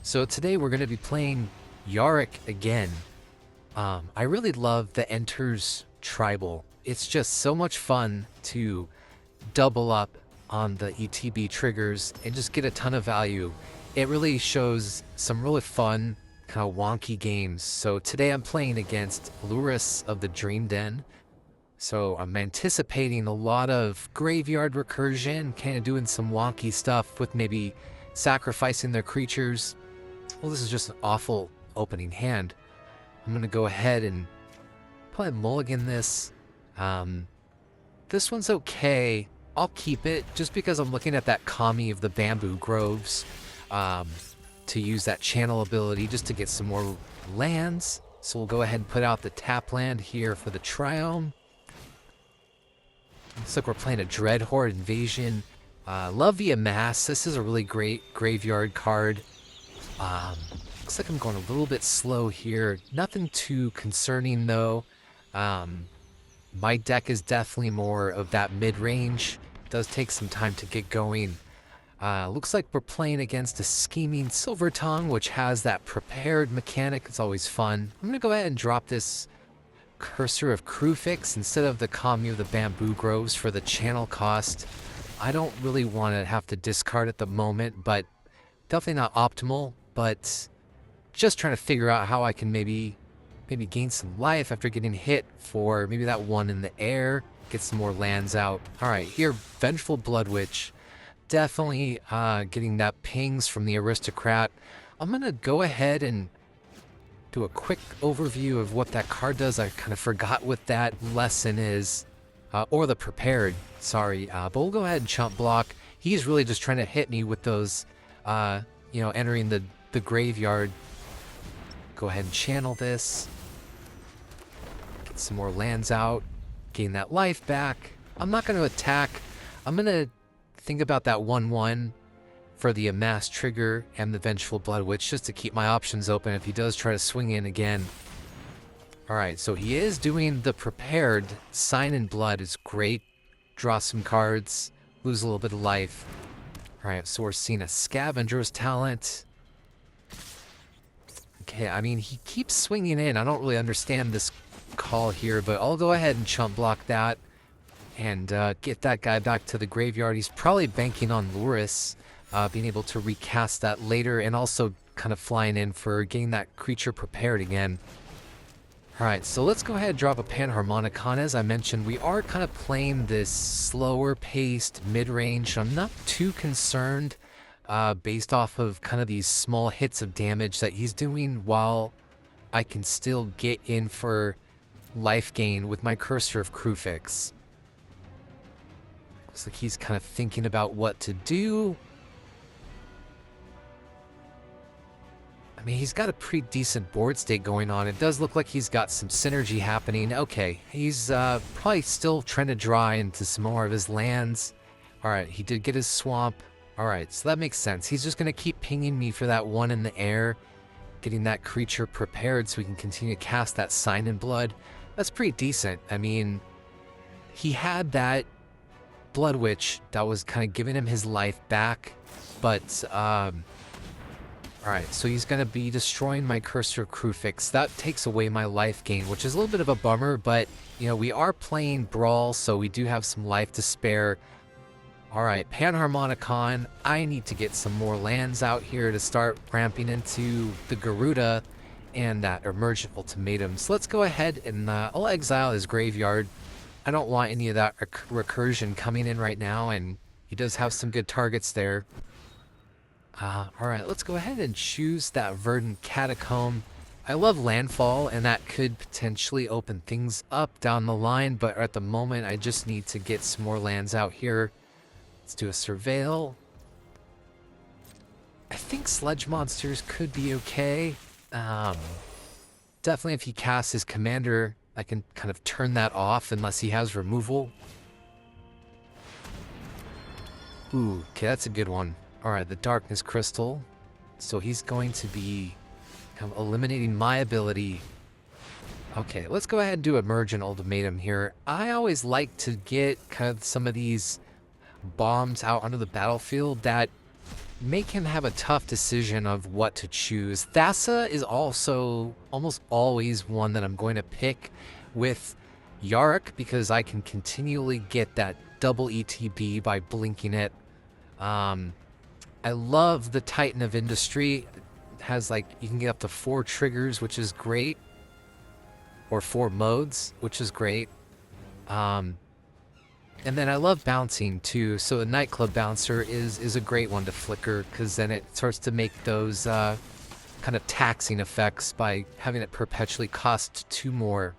So today we're going to be playing Yarok again. I really love the Enters Tribal. It's just so much fun to double up on the ETB triggers and just get a ton of value. It really shows some really fun, kind of wonky games. So today I'm playing against Lurrus of the Dream Den. So I'm anticipating a lot of graveyard recursion, kind of doing some wonky stuff with maybe sacrificing their creatures. Well, this is just an awful opening hand. I'm going to go ahead and probably mulligan this. This one's okay. I'll keep it just because I'm looking at that Kami of the Bamboo Groves to use that channel ability just to get some more lands. So we'll go ahead and put out the tap land here for the Triome. Looks like we're playing a Dreadhorde Invasion. Love the Amass. This is a really great graveyard card. Looks like I'm going a little bit slow here. Nothing too concerning though. My deck is definitely more of that mid-range. It does take some time to get going. Looks like we're playing against a Scheming Silver Tongue, which has that prepared mechanic. It's always fun. I'm going to go ahead and drop this Cursor of Crufix instead of the Kami of the Bamboo Groves for the channel cost. I don't really want to have to discard at the moment, but definitely not optimal. But just trying to figure out how I can maybe gain some life after getting hit for maybe that one in the air, get some more lands out. All right, here, Vengeful Blood Witch. Definitely getting that pings from the Aristocrat. I'm going to go ahead and do a quick overview of what that card does. I kind of forgot what that lesson is, or the prepared, sorry. But we'll go ahead and chump block. He's really just trying to hit me with those, entering the graveyard. Go ahead and channel this. Get some more lands out. Gain that life back. I'm not going to attack. I'm going to think about that 1/1 for the Amass trigger and the Vengeful Blood Witch just to keep my options open if he does try to swing in again. Alright, so he is doing the prepared. Sign in Blood is great. Draw some cards. Lose a little bit of life. Alright, so we're seeing a Scavenger's Talent. Okay, I mean, he keeps swinging in. I don't really understand this call here, but I'll go ahead and chump block that and get that guy back to the graveyard. He's probably banking on Lurrus, being able to recast that later, and also kind of flying in for getting that creature prepared again. Alright, so let's go ahead and drop a Panharmonicon. As I mentioned, we are kind of playing this slower paced mid-range. I'm not too concerned based off of kind of these small hits of damage that he's doing, while I can still get in for life gain with my Cursor of Crufix. Looks like he's kind of thinking about what to do. I mean, he's got a pretty decent board state going on. It does look like he's got some synergy happening. Okay, he's probably still trying to draw into some more of his lands. Alright, he did get his swamp. Alright, so that makes sense. He's just going to keep pinging me for that one in the air, getting that creature prepared so we can continue to cast that Sign in Blood. That's pretty decent. I mean, he had that Blood Witch that was kind of giving him his life back, but alright, so he's going to be destroying my Cursor of Crufix. That takes away my life gain, which is a little bit of a bummer, but, you know, we are playing Brawl, so we do have some life to spare. Alright, Panharmonicon. I need to get some more lands out here to start ramping into the Garuda and that Emergent Ultimatum. So let's go ahead and I'll exile his graveyard. I don't want any of that recursion coming in right now, and he does have some good targets there. Alright, let's go ahead and choose that Verdant Catacomb. I love Landfall, and that could potentially open things up down the line, but at the moment I just need to get some more lands out here. Let's do a Surveil. I think Sledge Monsters could be okay. Definitely if he casts his Commander, I can kind of turn that off unless he has removal. Ooh, okay, that's a good one. Alright, the Darkness Crystal. So he's going to be kind of eliminating my ability. Okay, let's go ahead and do Emergent Ultimatum here. I always like to get kind of some of these bombs out onto the battlefield that make him have a tough decision of what to choose. Thassa is also almost always one that I'm going to pick with Yarok because I can continually get that double ETB by blinking it. I love the Titan of Industry. It has like, you can get up to 4 triggers, which is great. Or 4 modes, which is great. And then I love bouncing too, so a nightclub bouncer is a great one to flicker, because then it starts to make those kind of taxing effects by having it perpetually cost 2 more.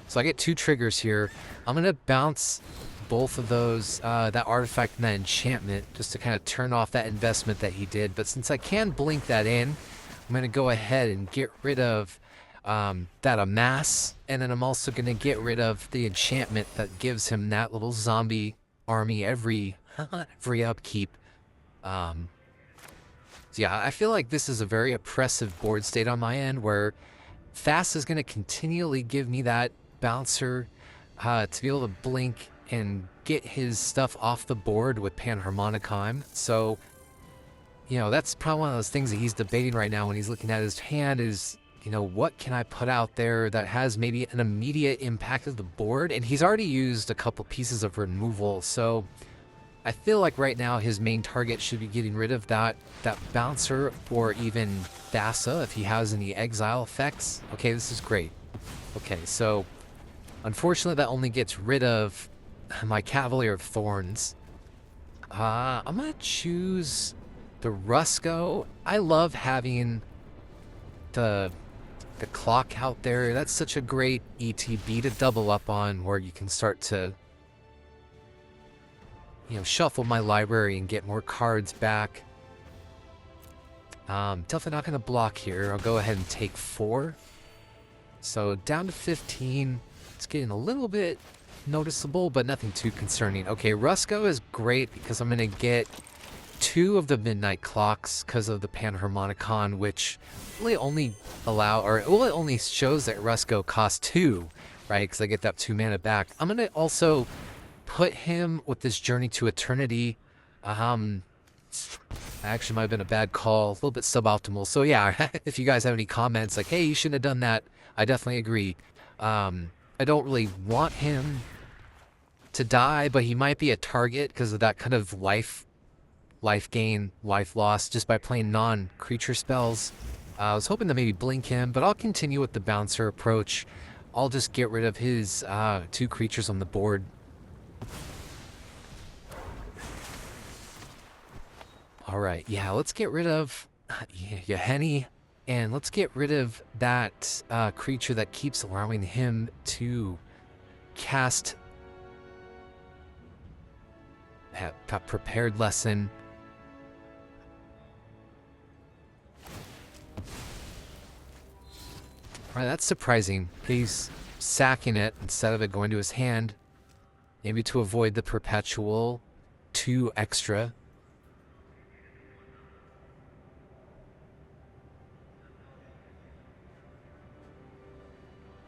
So I get 2 triggers here. I'm going to bounce both of those, that artifact and that enchantment, just to kind of turn off that investment that he did. But since I can blink that in, I'm going to go ahead and get rid of that amass, and then I'm also going to get rid of the enchantment that gives him that little zombie army every upkeep. So yeah, I feel like this is a very oppressive board state on my end, where Fast is going to continually give me that bouncer to be able to blink and get his stuff off the board with Panharmonicon. So, you know, that's probably one of those things that he's debating right now when he's looking at his hand is, you know, what can I put out there that has maybe an immediate impact of the board? And he's already used a couple pieces of removal, so I feel like right now his main target should be getting rid of that bouncer, or even Thassa if he has any exile effects. Okay, this is great. Okay, so unfortunately that only gets rid of my Cavalier of Thorns. I'm gonna choose the Rusco. I love having the clock out there. That's such a great ETB to double up on, where you can start to, you know, shuffle my library and get more cards back. Definitely not going to block here. I'll go ahead and take 4. So down to 15. It's getting a little bit noticeable, but nothing too concerning. Okay, Rusco is great because I'm going to get 2 of the midnight clocks because of the Panharmonicon, which really only allow, or well, it only shows that Rusco costs 2, right? Because I get that 2 mana back. I'm gonna also put him with this Journey to Eternity. Actually might have been a bad call, a little bit suboptimal. So yeah, if you guys have any comments like, hey, you shouldn't have done that, I definitely agree. I don't really want him to die, but he might be a target because of that kind of life gain, life loss, just by playing non-creature spells. I was hoping to maybe blink him, but I'll continue with the bouncer approach. I'll just get rid of his 2 creatures on the board. Alright, yeah, let's get rid of Yahenni, and let's get rid of that creature that keeps allowing him to cast Prepared Lesson. Alright, that's surprising. He's sacking it instead of it going to his hand. Maybe to avoid the perpetual 2 extra.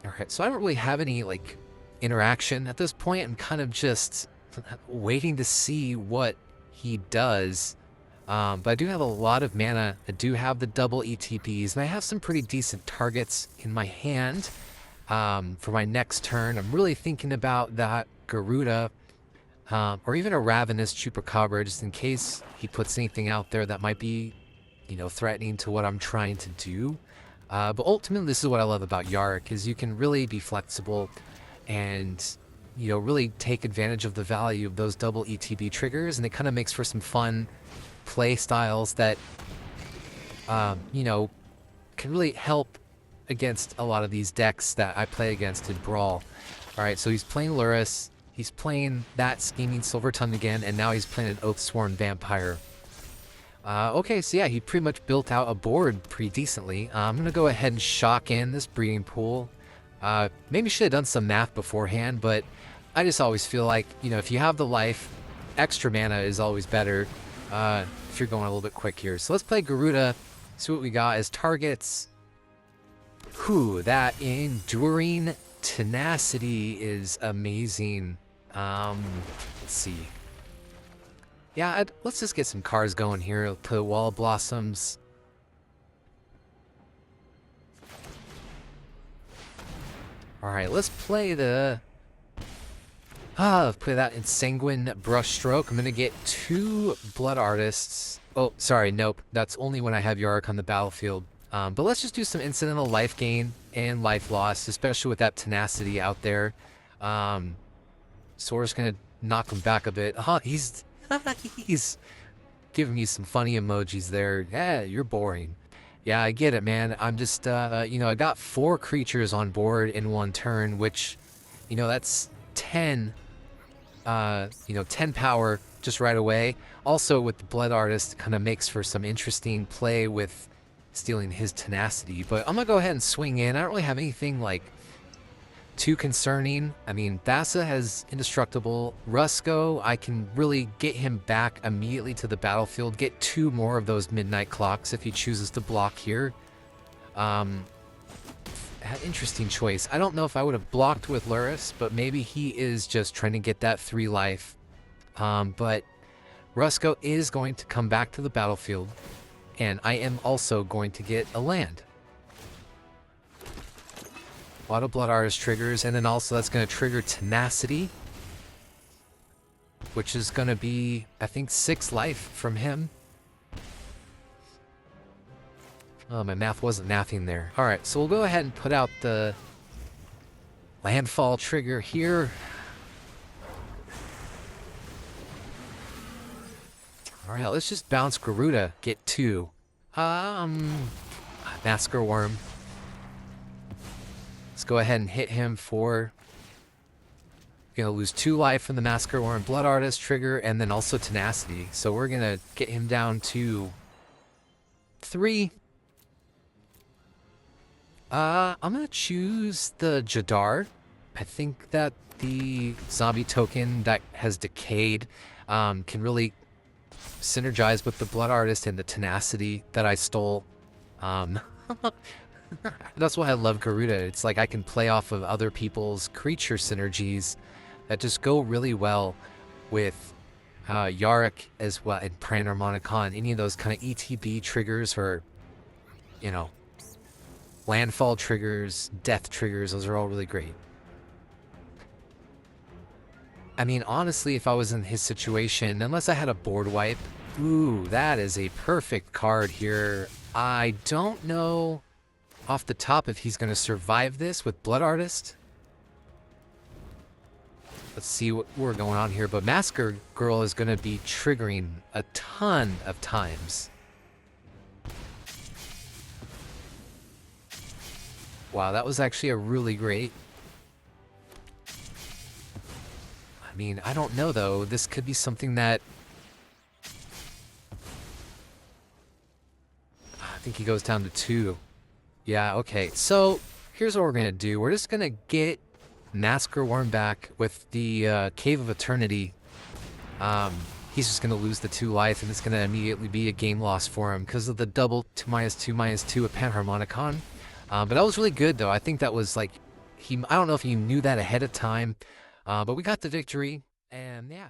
Alright, so I don't really have any, like, interaction at this point. I'm kind of just waiting to see what he does. But I do have a lot of mana. I do have the double ETPs, and I have some pretty decent targets in my hand for my next turn. I'm really thinking about that Garuda, or even a Ravenous Chupacabra, just in case he puts anything out there that might be, you know, threatening to what I'm trying to do. But ultimately, this is what I love about Yarok, is you can really be flexible and, you know, really take advantage of the value of those double ETB triggers, and it kind of makes for some fun play styles that, you know, can really help against a lot of these decks that I play against in Brawl. Alright, so he's playing Lurrus, he's playing that Scheming Silvertongue again, and now he's playing an Oathsworn Vampire. Okay, so yeah, he pretty much built out a board pretty decently. I'm gonna go ahead and shock in this Breeding Pool. Maybe should have done some math beforehand, but I just always feel like, you know, if you have the life, extra mana is always better if you're going a little bit quick here. So let's play Garuda, see what we got as targets. Whew, that Enduring Tenacity is amazing. Let's see. Yeah, let's just get some cards going here. Put Wall Blossoms. Alright, let's play the... play that Ensanguine Brushstroke. I'm gonna get 2 Blood Artists. Oh, sorry, nope. That's only when I have Yarok on the battlefield. But let's just do some incidental life gain and life loss, especially with that tenacity out there. So we're just gonna knock him back a bit. He's giving me some funny emojis there. Yeah, you're boring. Yeah, I get it, man. I'm just, you know, I got 4 creatures on board in one turn, which, you know, that's 10, 10 power just right away. Also, with the Blood Artist, kind of makes for some interesting play with stealing his tenacity. But I'm gonna go ahead and swing in. I don't really have anything, like, too concerning. I mean, Thassa has Indestructible. Rusco, I can really get him back immediately to the battlefield. Get 2 more of those Midnight Clocks if he chooses to block here. Interesting choice. I don't know if I would have blocked with Lurrus, but maybe he is just trying to get that 3 life. But Rusco is going to come back to the battlefield, and I am also going to get a land. A lot of Blood Artist triggers, and then also that's going to trigger Tenacity, which is going to be, I think, 6 life from him. Oh, my math wasn't mathing there. Alright, so we'll go ahead and put out the landfall trigger here. Alright, let's just bounce Garuda, get 2. Masker Worm. Let's go ahead and hit him for... Gonna lose 2 life from the Masker Worm, Blood Artist trigger, and then also Tenacity. So we're gonna get him down to 3. I'm gonna choose the Jadar. I think that the zombie token that has decayed can really synergize with the Blood Artist and the Tenacity that I stole. That's why I love Garuda. It's like I can play off of other people's creature synergies that just go really well with Yarok as well, and Pranarmonicon, any of those kind of ETB triggers, or, you know, landfall triggers, death triggers. Those are all really great. I mean, honestly, if I was in his situation, unless I had a board wipe, ooh, that is a perfect card here. I don't know off the top if he's going to survive this with Blood Artist. Let's see what we're going on here, but Masker Girl is going to be triggering a ton of times. Wow, that was actually a really great... I mean, I don't know, though. This could be something that... I think he goes down to 2. Yeah, okay. So, here's what we're going to do. We're just going to get Masker Worm back with the Cave of Eternity. He's just going to lose the 2 life, and it's going to immediately be a game loss for him because of the double 2/2/2 with Panharmonicon. But that was really good, though. I think that was like... I don't know if he knew that ahead of time, but we got the victory, and yeah.